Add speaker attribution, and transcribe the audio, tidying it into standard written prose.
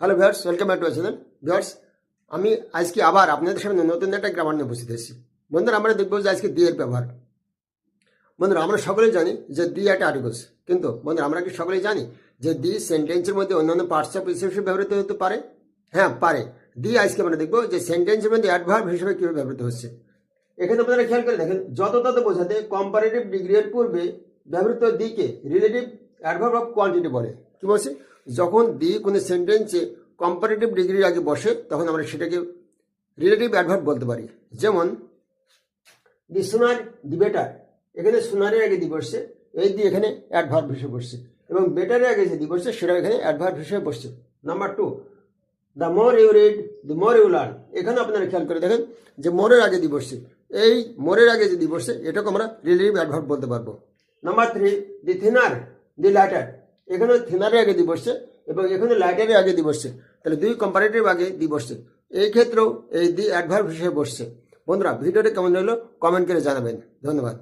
Speaker 1: Hello viewers, welcome back to our channel. Viewers, আমি আজকে আবার আপনাদের সামনে নতুন একটা গ্রামার নিয়ে উপস্থিত হয়েছি। বন্ধুরা, আমরা দেখবো যে আজকে দি এর ব্যবহার। বন্ধুরা, আমরা সকলেই জানি যে দি একটা আর্টিকলস, কিন্তু বন্ধুরা আমরা কি সকলেই জানি যে দি সেন্টেন্সের মধ্যে অন্যান্য পার্টস অফ স্পিচ হিসেবে ব্যবহৃত হতে পারে? হ্যাঁ, পারে। দি আজকে আমরা দেখবো যে সেন্টেন্সের মধ্যে অ্যাডভার্ব হিসেবে কিভাবে ব্যবহৃত হচ্ছে। এখানে আপনারা খেয়াল করে দেখেন, যত তত বোঝাতে কম্পারেটিভ ডিগ্রি এর পূর্বে ব্যবহৃত দিকে রিলেটিভ অ্যাডভার্ব অফ কোয়ান্টিটি বলে। কি বলছে? যখন দি কোনো সেন্টেন্সে কম্পারেটিভ ডিগ্রির আগে বসে তখন আমরা সেটাকে রিলেটিভ অ্যাডভার্ব বলতে পারি। যেমন দি সুনার দি বেটার, এখানে সুনারের আগে দি বসছে, এই দি এখানে অ্যাডভার্ব হিসেবে বসছে, এবং বেটারের আগে যে দি বসছে সেটা এখানে অ্যাডভার্ব হিসেবে বসছে। Number 2, the more you read the more you learn, এখানে আপনারা খেয়াল করে দেখেন যে মোরের আগে দি বসছে, এই মোরের আগে যে দি বসছে এটাকে আমরা রিলেটিভ অ্যাডভার্ব বলতে পারবো। নাম্বার 3, দি থিনার দি লাইটার, এখানে থিনারের আগে দি বসছে এবং এখানে লাইটারের আগে দি বসছে, তাহলে দুই কম্পারেটিভ আগে দি বসছে, এই ক্ষেত্রেও এই দি অ্যাডভার্ব হিসেবে বসছে। বন্ধুরা, ভিডিওটা কেমন হলো কমেন্ট করে জানাবেন। ধন্যবাদ।